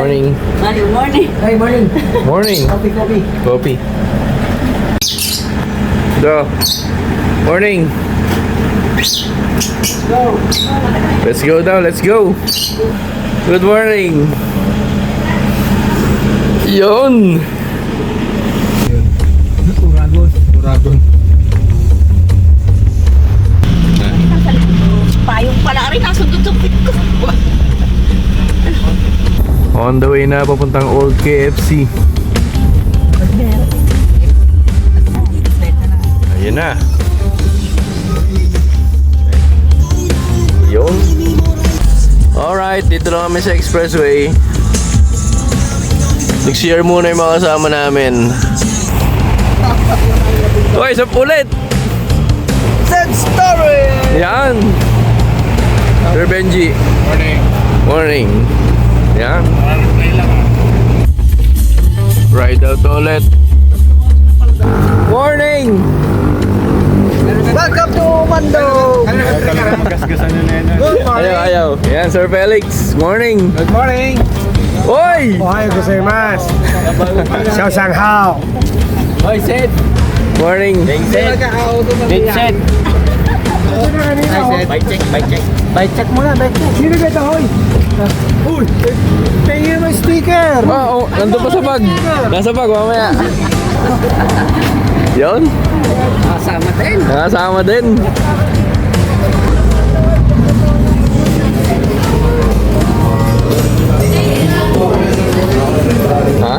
morning. Morning. Hey, morning. Morning. Coffee. Coffee. Go. Morning. Go. Let's go daw. Let's go. Good morning. Yun. Uragon. Payong pala rin ang sundot-sundot ko. On the way na papuntang Old KFC. Ayun na. Yun. Alright, dito lang kami sa expressway. Nag-share muna yung mga kasama namin. Okay, sa ulit! Sad story! Yan! Sir Benji. Morning. Morning. Yan. Play lang Ride out ulit. Morning! Welcome to Mando! Magasgasan nyo na yun. Good morning! Ayaw. Yan, Sir Felix. Morning. Good morning! Oy! Ohayo gozaimasu! Xiao Shang Hao! Oy, Sid. Morning. Sid! Sid. Bike check. Bike check muna, bike check. Sino ba ito, hoy? Uy! Tingin mo yung sticker! Oh, nandun pa sa bag. Nasa bag, mamaya. Yun. Kasama din. Nakasama din. Ha?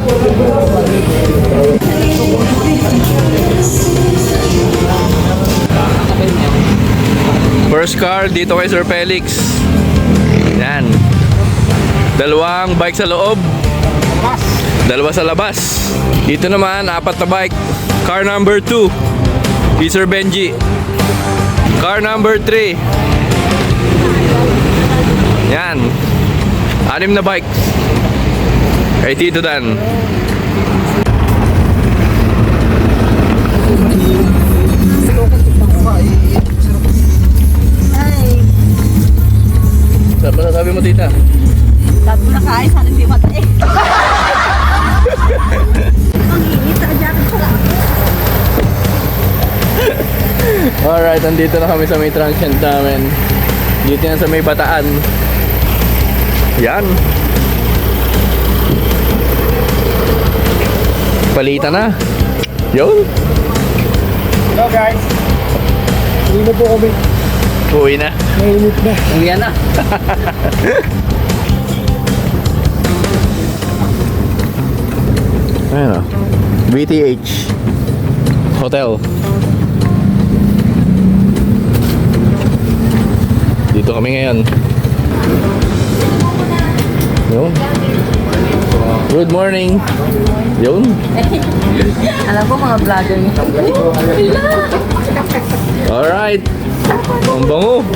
First car dito kay Sir Felix. Yan. Dalawang bike sa loob. Dalawa sa labas. Dito naman, 4 na bike. Car number 2 kay Sir Benji. Car number 3. Yan. 6 na bikes kay Tito Dan. Ay, Saan pa sabi mo, tita? sabi mo na kain, sana hindi matay. Ang init sa jacket ko lang. Alright, andito na kami sa may transient namin. Dito yan sa may Bataan. Yan. Palitan na. Yun. Hello guys! Hindi na po kami. Uwi na. Mainit na. Uwi na. Ayan o. BTH Hotel. Dito kami ngayon. Yun. Good morning. Yun. Alam ko mga vlogger niyo. Alright. Ang bango.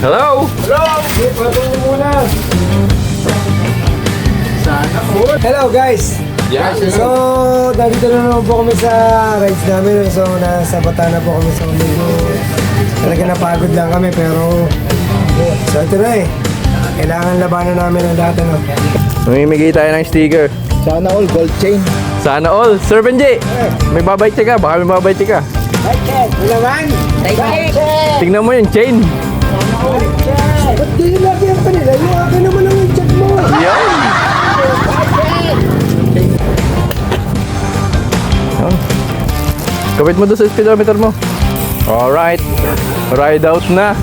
Hello. Hello guys! Yeah. So, nandito na naman po kami sa rides namin. So, nasa Bataan na po kami sa Umigo. Talaga napagod lang kami pero so ito na eh. Kailangan labanan namin ang lahat ano. Mamimigay tayo ng sticker. Sana all gold chain. Sana all. Sir Benji, may babay ka. Baka may babay ka. Wala man! Tingnan mo yung chain. Ba't di nilagyan pa nila? Yung akin naman ang check mo. Yan. Kapit mo doon sa speedometer mo. Alright. Ride out na.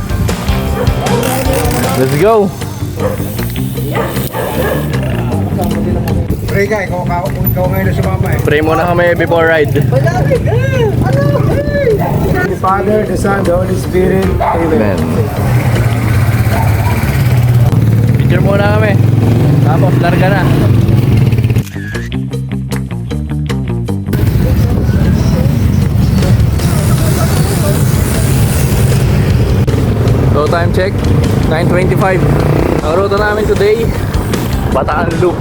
Let's go. Pre ka, ikaw ngayon na sumama eh. Pray muna kami before ride. The Father, the Son, the Holy Spirit. Amen. Amen. Picture muna kami. Tapos larga na. So time check, 9:25. Ang ruta namin today, Bataan Loop.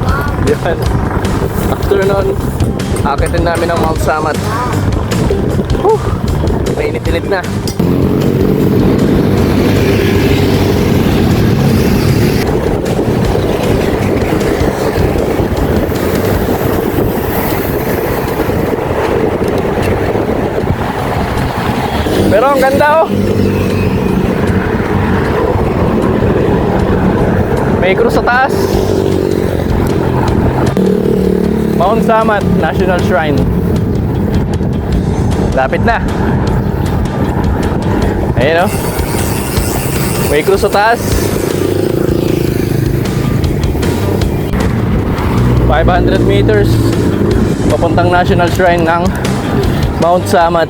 Yan. After nun, akitin namin ang Mount Samat. Mainit-init na. Pero ang ganda oh. May cruise sa taas. Mount Samat National Shrine. Lapit na. Ayan oh. May cruise sa taas. 500 meters papuntang National Shrine ng Mount Samat.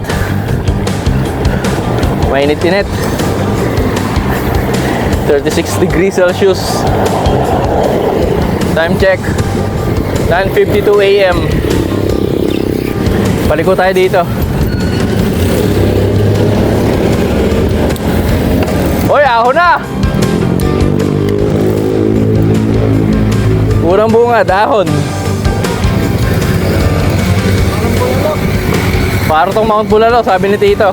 Mainit-init. 36 degrees Celsius. Time check 9:52 AM. Paliko tayo dito. Hoy, ahon na! Urang bunga, dahon. Para tong Mount Bulalo, sabi ni Tito.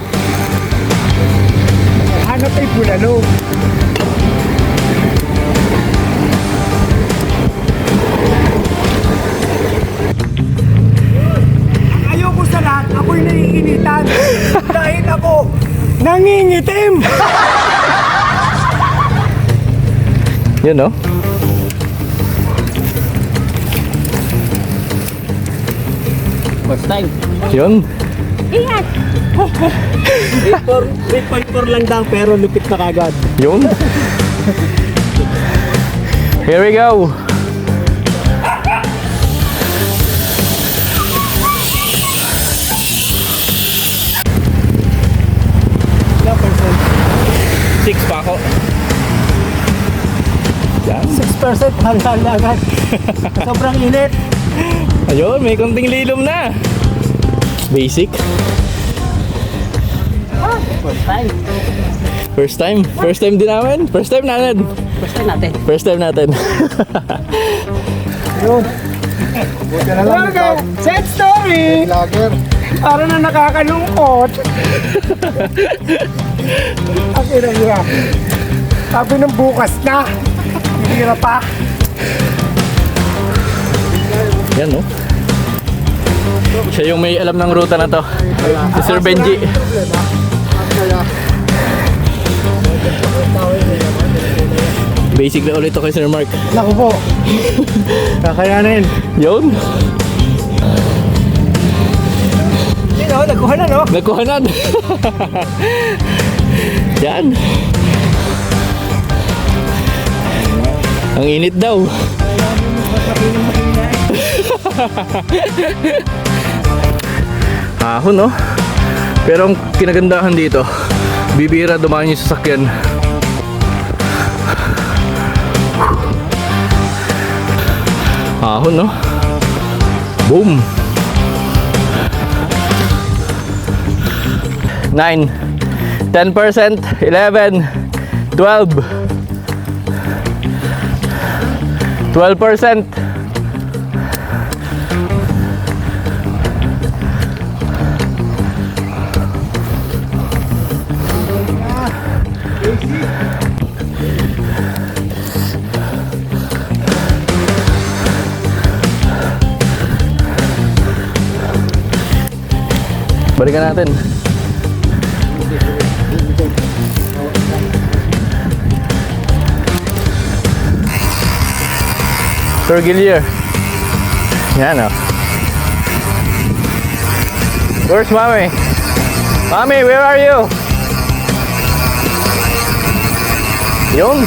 Hanap ay Bulalo. Ayoko sa lahat, ako'y naiinitan. Dahil ako, nangingitim. Yun no? First time. Yun. Ingat! 3.4 lang daw pero lupit na kagad. Yun. Here we go. Ilang percent? 6 pa ako. Yan. 6% halal agad. Sobrang init. Ayun, may konting lilom na. Basic. First time. First time. First time din namin. First time natin. First time natin. First time natin. Buti na lang ikaw. Sad story! Lager. Para na nakakalungkot. Ang ina. Sabi ng bukas na. Hindi na pa. Yan no. Siya yung may alam ng ruta na to. Si Sir Benji. Basic na ulit to kay Sir Mark. Naku po. Kakayanin. Yun. Sino? Nagkuha na no? Nagkuhanan. Yan. Ang init daw. Ahon no? Pero ang kinagandahan dito, bibira dumaan yung sasakyan. Ahon no? Boom! 9 10%, 11 12 12%. Balikan natin. Sir Gillier. Yan o. Where's Mommy? Mommy, where are you? Yun.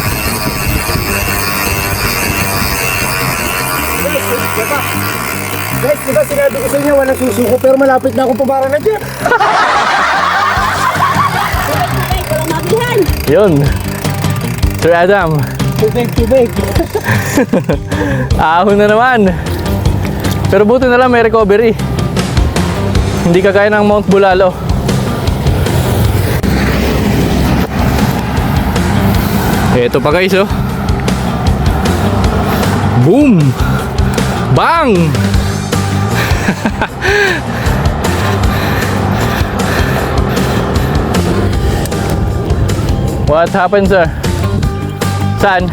Guys, diba sinabi ko sa inyo walang susuko pero malapit na akong pabara na dyan. Ay, walang mabihan! Yun. Sir Adam. Tubig. Ahon na naman. Pero buti na lang may recovery. Hindi kagaya ng Mount Bulalo. Ito pa guys oh. Boom! Bang! What happened, sir? Saan?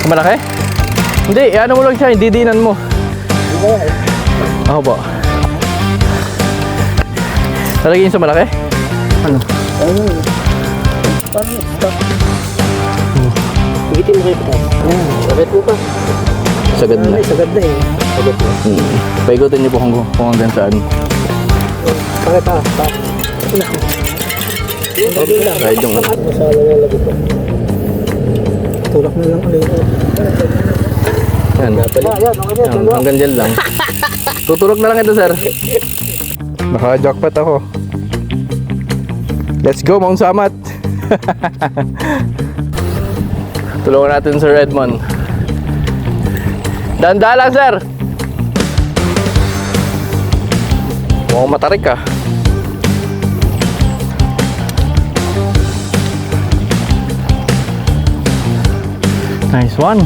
Malaki? Hindi, ano mo lang siya, didinan mo. Ako po. Lalagyan sa malaki? Ano? Higitin mo kayo pa. Sagad mo pa. Sagad na. Sagad na eh. Sagad na. Paikutin niyo po kung hanggang saan. Pakita. Kahit yung... Masala na lagot ko. Tulak na lang ulit. Yan. Yan, okay Yan, hanggang dyan lang. Tutulog na lang ito, sir. Naka-jackpot ako. Let's go, Mount Samat. Tulungan natin, Sir Edmond. Dahan-dahan lang, sir. Mukhang matarik ka. Nice one.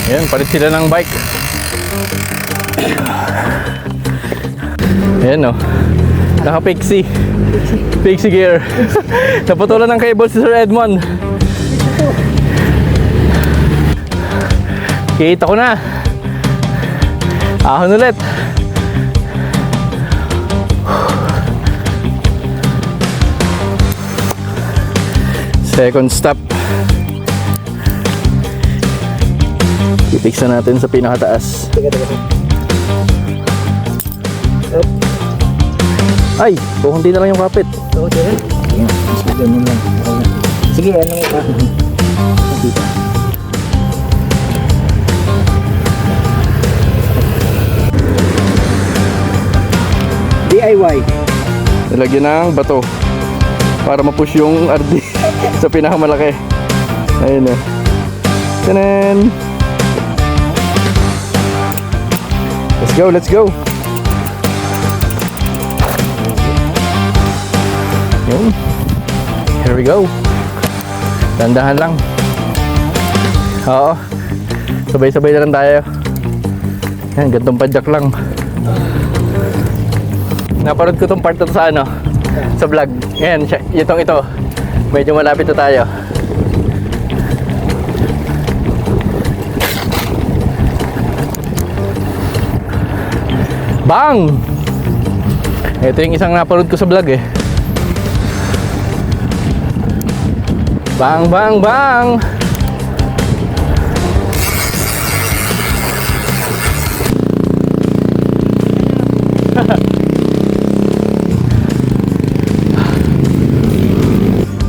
Ayan, palit sila ng bike. Ayan o. Naka-pixie. Pixie gear. Naputulan ng cable si Sir Edmond. Kita ko na. Ahon ulit. Second stop. Itiksa natin sa pinakataas. Ay, kukunti na lang yung kapit. Oo, sir. Ganun lang. Sige, ano mo pa? DIY. Nilagyan ng bato para ma-push yung RD sa pinakamalaki. Ayun na. Tanan! Let's go, let's go! Yun. Here we go. Dandahan lang. Oo. Sabay-sabay na lang tayo. Yan, gantong padyak lang. Naparod ko tong part na to sa ano, sa vlog. Ngayon, ito. Medyo malapit na tayo. Bang! Ito yung isang naparod ko sa vlog eh. Bang, bang, bang!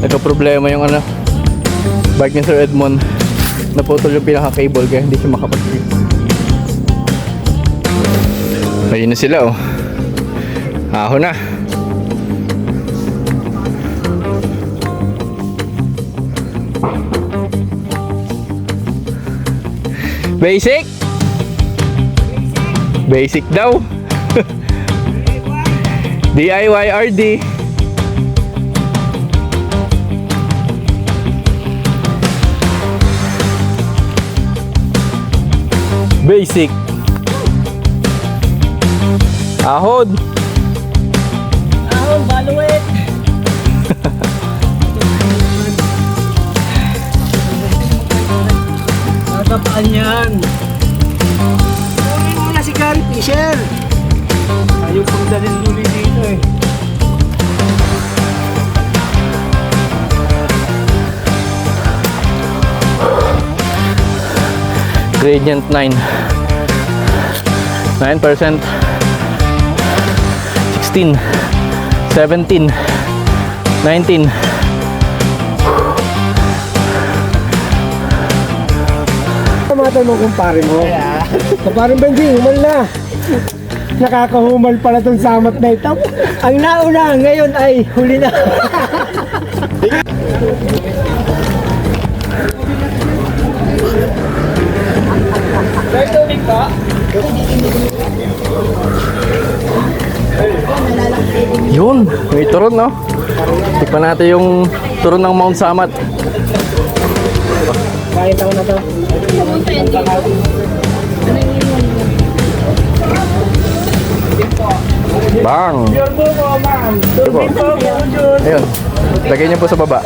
Nagka-problema yung ano, bike ni Sir Edmond. Naputol yung pinaka-cable kaya hindi siya makapag-trip. Ayun na sila oh. Ahon na. Basic? Basic daw. DIY RD. Basic. Ahon. Ahon, baluwit. Natapaan yan. Kunin mo na si Gary Fisher. Ayaw pang dalhin luli dito eh. Gradient 9. 9%. 16. 17. 19. Matanong kumpare mo. Kumpare Benji, humal na. Nakakahumal pala tong samat na ito. Ang nauna ngayon ay huli na. Yun, may turon no. Tikman natin yung turon ng Mount Samat. Kahit ako na to. Bang! Pure buko, ma'am. Turbin po, Jun. Ayun. Lagay niyo po sa baba.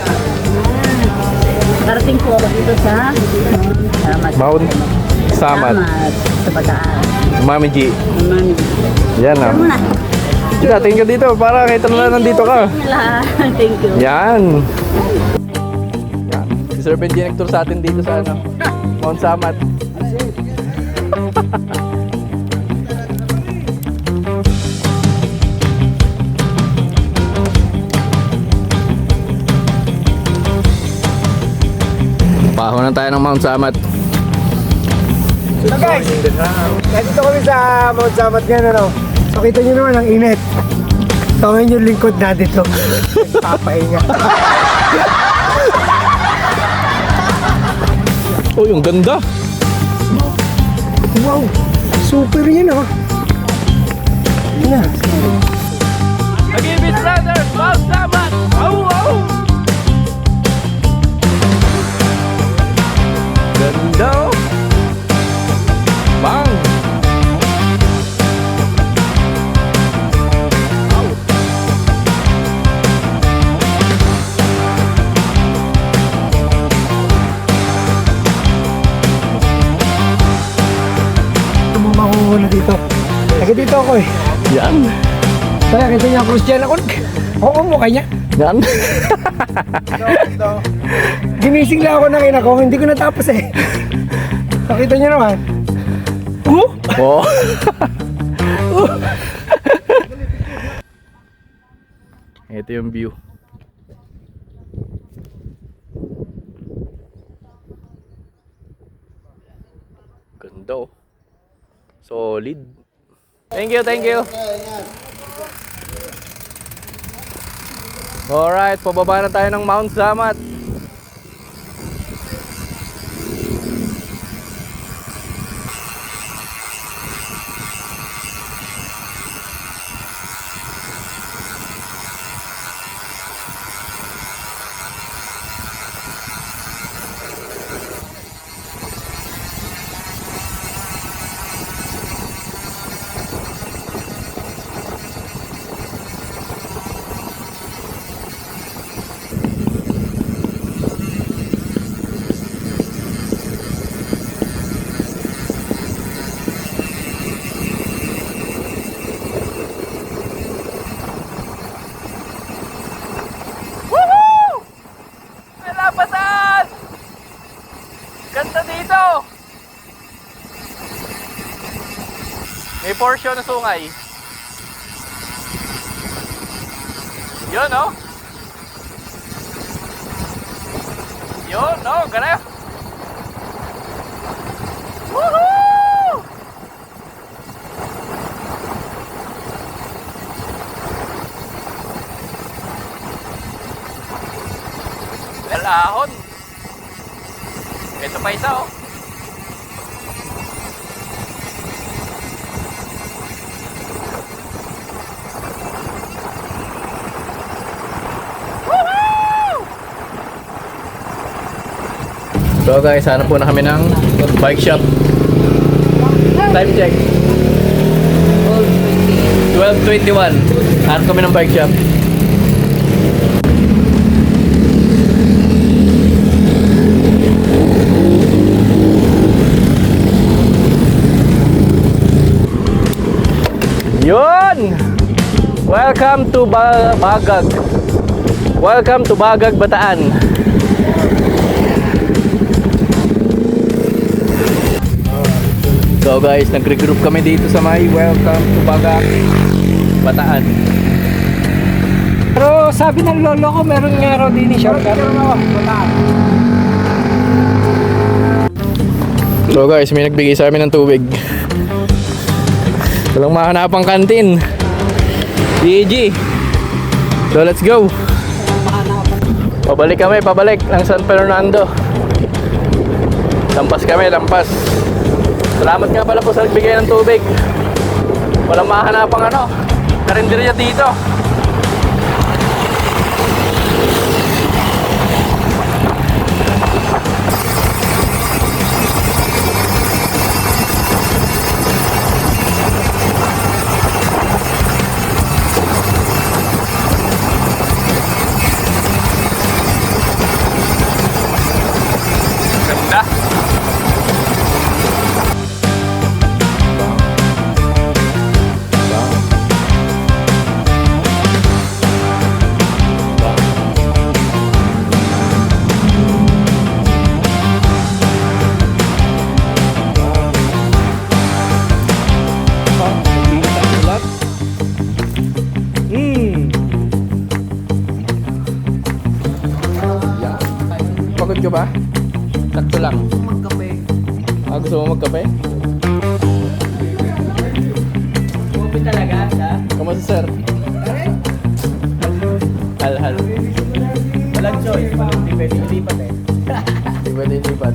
Karating po ako dito sa Mount Samat. Sa Bataan. Mami G. Mami. Yan ah. Muna. Kita, tingin ka dito para kita na nandito ka. Thank you. Yan. Yan. Si Sir Benji nagtour sa atin dito sa ano, Mount Samat. Paho na tayo ng Mount Samat. So guys, nandito kami sa Mount Samat ngayon, ano. So kita nyo naman ang init. So ngayon yung lingkod na dito. Papahinga. Oh, yung ganda. Wow, super yan, oh. Yan. Nag-ibig brother, Mount Samat. Au, au. Ganda. Oh. Bang. Makuhula dito. Lagi dito ako eh. Yan. Kaya kita niya Christian ako. Oo, mukha niya. Yan. Ginising lang ako ng ina ko, hindi ko natapos eh. Nakita niyo naman. Oh. Ito yung view. Ganda oh. Solid. Thank you, thank you. Alright, pababa na tayo ng Mount Samat. Ganda dito. May portion na sungay. Yun oh. Yun oh, ganun. Woohoo! Lalahon. Ito pa isa oh. So guys, hanap po na kami ng bike shop. Time check 12:21. Hanap kami ng bike shop. Yun! Welcome to Bagag. Welcome to Bagag, Bataan. So guys, nag-regroup kami dito sa may Welcome to Bagag, Bataan. Pero sabi ng lolo ko, meron nga raw din shortcut. So guys, may nagbigay sa amin ng tubig. Walang mahanapang kantin. GG. So let's go. Pabalik kami, pabalik ng San Fernando. Lampas kami, lampas. Salamat nga pala po sa nagbigay ng tubig. Walang mahanapang ano, karinderya dito. Pagod ka ba? Sakto lang. Magkape. Gusto mo magkape? Kopi talaga, ha? Kamusta sir? Hal. Walang choice. Hindi pwede ilipat eh. Di ba nilipat?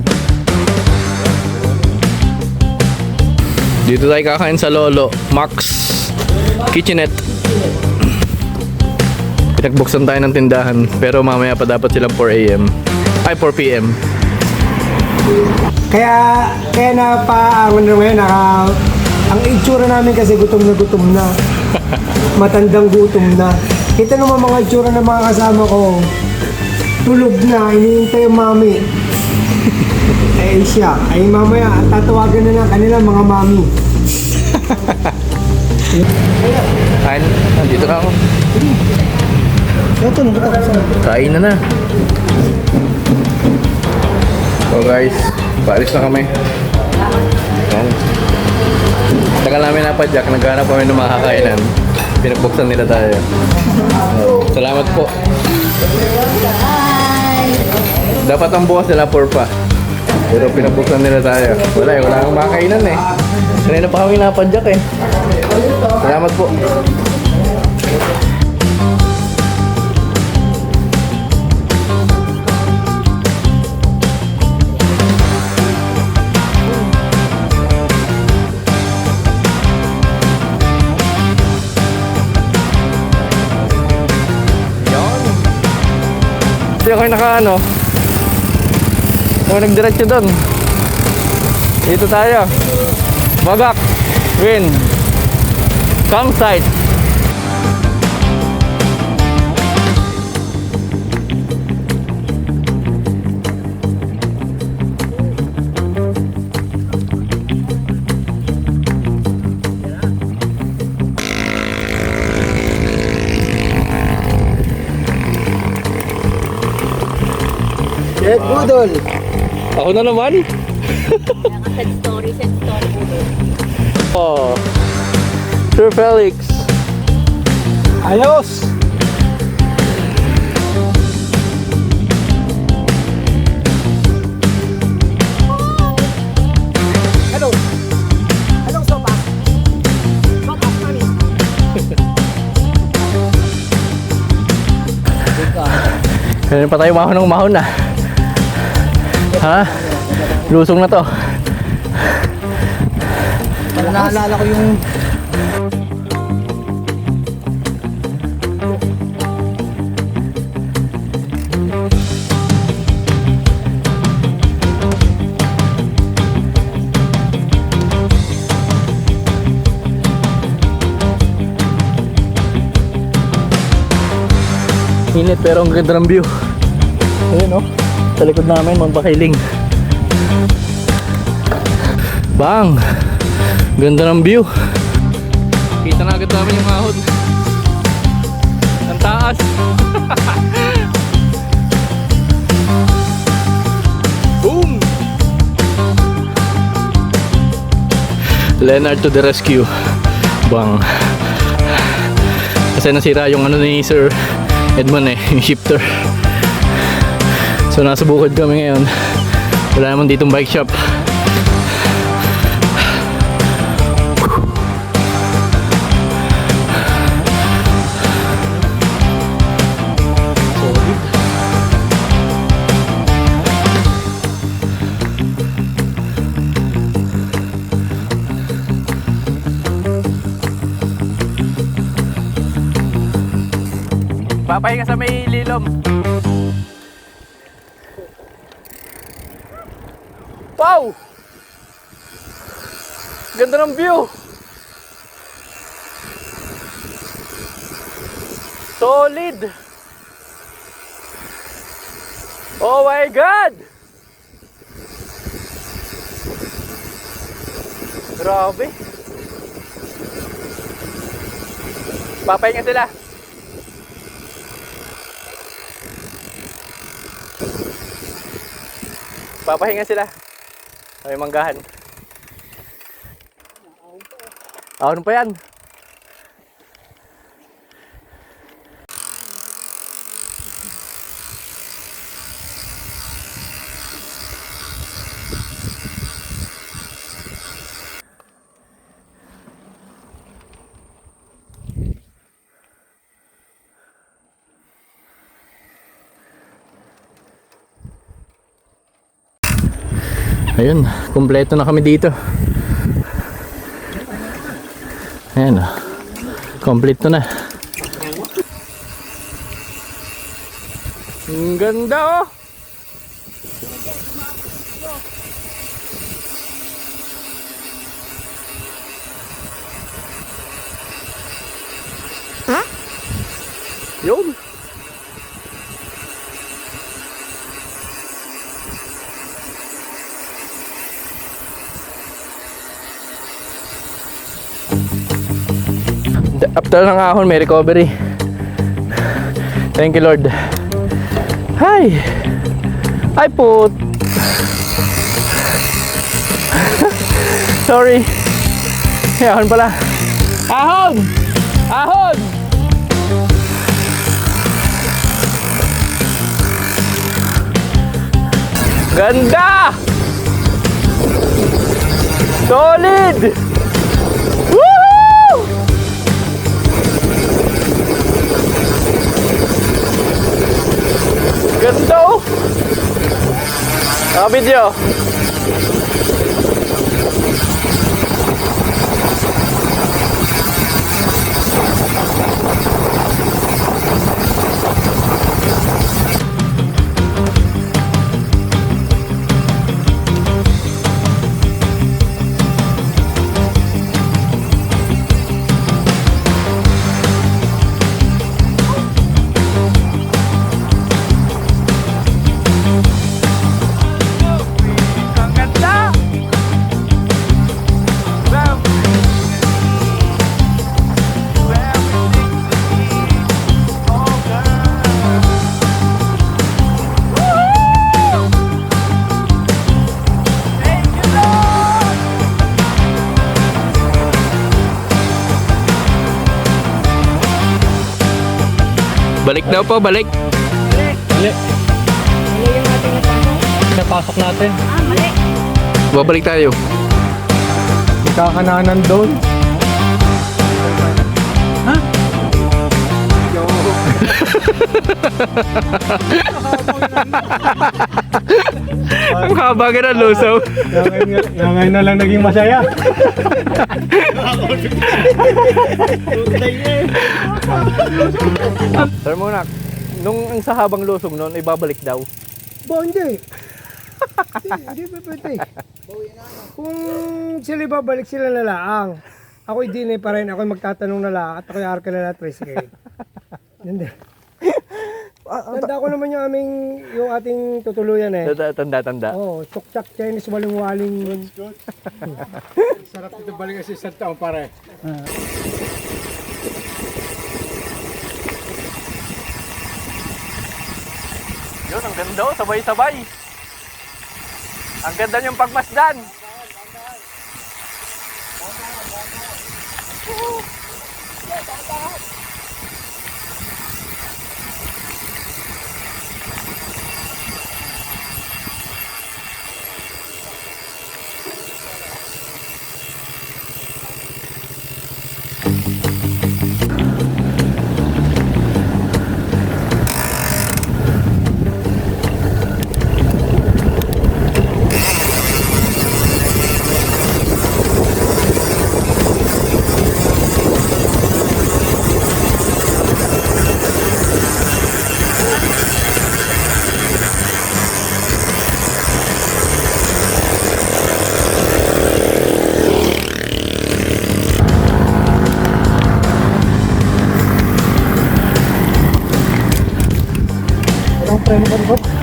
Dito tayo kakain sa Lolo Max Kitchenette. Pinagbuksan tayo ng tindahan pero mamaya pa dapat silang 4 AM. Ay 4 PM. Kaya napaangon na ngayon, ang itsura namin kasi gutom na. Matandang gutom na. Kita naman mga itsura ng mga kasama ko. Tulog na, iniintay yung mami. Eh siya, ay mamaya, tatawagan na lang kanila mga mami. Kain. Nandito na ako. Kain na. So guys, paalis na kami. Yan. Tagal namin napadyak, naghanap kami ng makakainan. Pinagbuksan nila tayo. Salamat po. Dapat ang bukas nila 4 pa. Pero pinagbuksan nila tayo. Wala akong makakainan eh. Kanina pa kami napadyak eh. Salamat po. Hindi ako nakaano. Ako nagdiretso doon. Dito tayo. Bagak. Wind. Campsite. Red Budol! Ako na naman. Sad story po doon. Oh. Sir Felix. Ayos! Hello. Anong sopa? Sopa, mami. Ganun pa tayo mahon na. Ha? Lusong na to. Naalala ko yung... Init pero ang ganda ng view. Ayun oh. Sa likod namin, Magpakiling. Bang! Ganda ng view. Kita na agad namin yung ahon. Ang taas. Boom! Leonard to the rescue. Bang! Kasi nasira yung ano ni Sir Edmond eh, yung shifter. So nasa bukid kami ngayon. Wala naman ditong bike shop. Papahinga sa may lilom. Wow! Ganda ng view. Solid. Oh my God! Grabe. Papahinga sila. Papahinga sila. May manggahan. Ahon pa yan. Ayun, kumpleto na kami dito. Ayan o. Kompleto na. Ang ganda oh. Yun. After ng ahon, may recovery. Thank you, Lord. Hi! Ay put! Sorry. Ahon pala. Ahon! Ahon! Ganda! Solid! Woohoo! Ganda oh! Video. Balik daw po, balik. Mali. Napasok natin. Mali. Babalik tayo. Kakananan doon. Ha? Ang haba ka na lusaw. Ngayon na lang naging masaya. Sir Munak, nung ang sa habang lusong noon ay babalik daw. Hindi. Hindi pa pwede. Kung sila babalik sila na laang, ako'y dinay pa rin, ako'y magtatanong na lang at ako'y arka na lang 3 Hindi. Tanda ko naman yung ating tutuluyan eh. Tanda. Oh, tsuk-tsak, Chinese, waling-waling. Sarap ito balik kasi isang taon pare. Yun, ang ganda oh, sabay-sabay. Ang ganda niyong pagmasdan.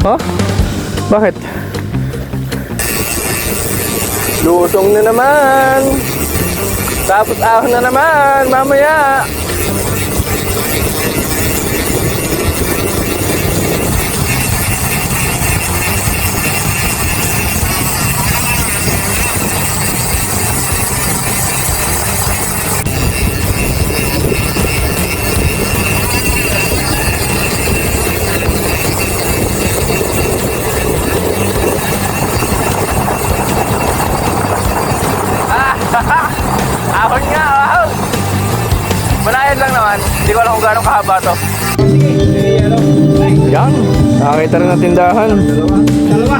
Huh? Bakit? Lusong na naman. Tapos ahon na naman mamaya. Ahon nga, ahon. Malayan lang naman. Hindi ko alam kung gano'ng kahaba to. Yan. Nakakita rin na tindahan. Dalawa.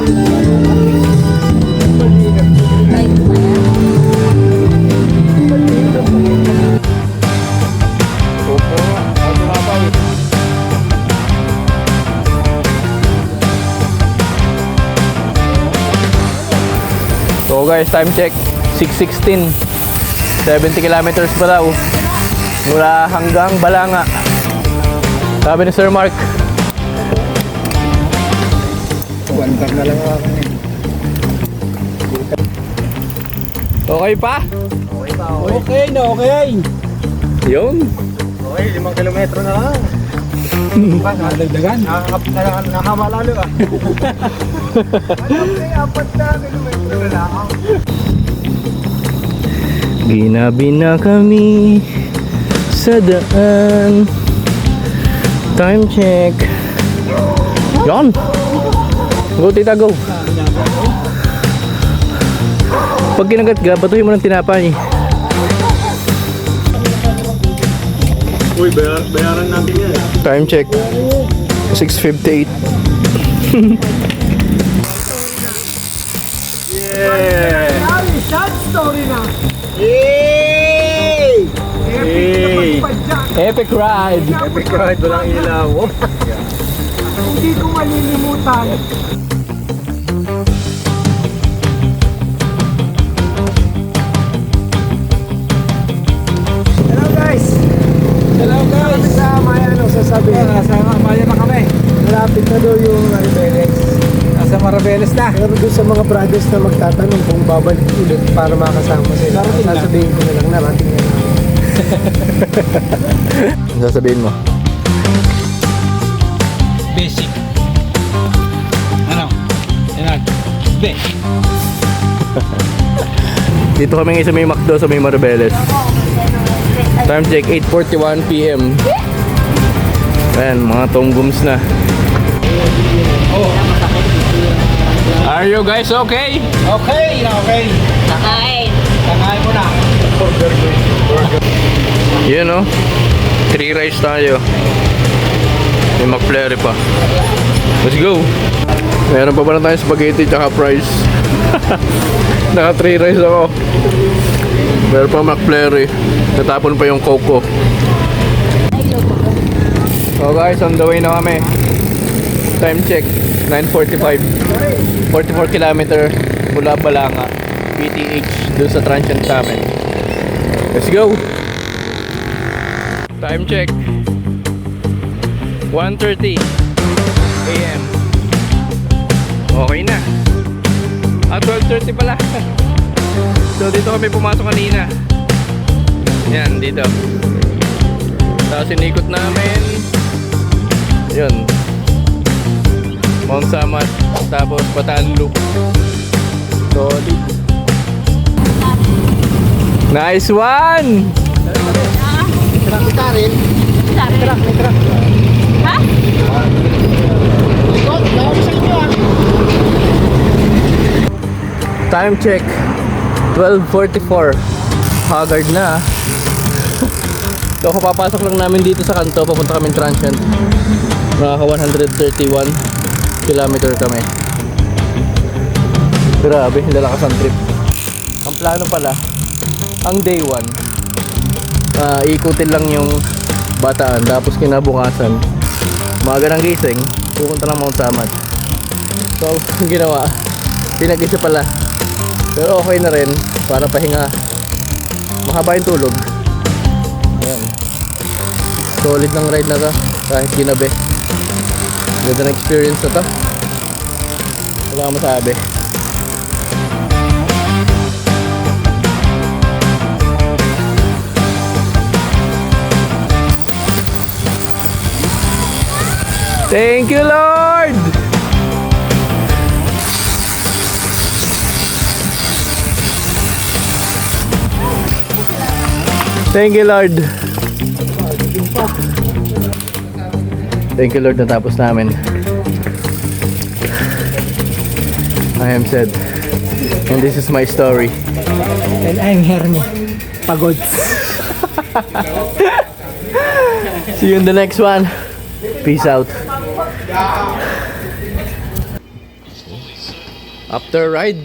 So guys, time check. 6:16. 70 kilometers pa daw. Mula hanggang Balanga. Sabi ni Sir Mark. One na lang ako. Okay pa? Okay na, okay. Yun. Okay, 5 kilometro na lang. Nadagdagan. Nakamalalo ah. Apat na kilometro na lang. Ginabi na kami sa daan. Time check. Yan. Go, tita, go. Pag kinagat ka, batuhin mo ng tinapay. Uy, bayaran natin yan. Time check. 6:58. Yeah! Ay, sad story na. Yay! Epic na pagpadyan. Epic ride. Epic ride, walang ilaw. Hindi ko malilimutan. Hello guys! Hello guys! Sa Maya, ano sasabihin? Nasa Maya na kami. Malapit na daw yung Maribeles. Nasa Marabeles na. Pero doon sa mga brothers na magtatanong kung babalik ulit para makasama sila. Darating na. Sasabihin ko na lang, narating na. Ano sasabihin mo? Basic. Ano? Yan. Be. Dito kami ngayon sa may McDo sa may Maribeles. Time check 8:41 PM. Ayan, mga tunggums na. Are you guys okay? Okay na, okay. Kakain. Kakain mo na. Yun no? 3 rice tayo. May McFlurry pa. Let's go! Meron pa pala tayong spaghetti tsaka fries. Naka 3 rice ako. Meron pa McFlurry. Natapon pa yung Coke ko. So guys, on the way na kami. Time check 9:45. 44 kilometer mula Balanga, PTH, doon sa transient namin. Let's go! Time check 1:30 AM. Okay na. 12:30 pala. So dito kami pumasok kanina. Yan, dito. Tapos sinikot namin. Yun. Mount Samat. Tapos Bataan Loop. Solid. Nice one! Kita rin. Ha? Time check 12:44. Haggard na. So kapapasok lang namin dito sa kanto, papunta kami transient. Nakaka 131 kilometer kami. Grabe, lalakas ang trip. Ang plano pala, ang day 1, ikutin lang yung Bataan, tapos kinabukasan maaga ng gising, pupunta lang Mount Samat. So ang ginawa, pinag-isa pala, pero okay na rin para pahinga, mahaba yung tulog. Ayan. Solid ng ride na to kahit ginabi. Ganda ng experience na to, wala akong masabi. Thank you, Lord! Thank you, Lord. Thank you, Lord, natapos namin. I am sad. And this is my story. And I'm Hermie. Pagod. See you in the next one. Peace out. After ride,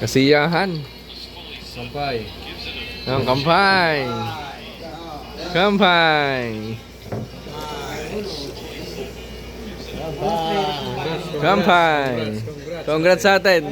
kasiyahan. Sampay. Ang kampay. Kampay. Kampay. Congrats sa atin.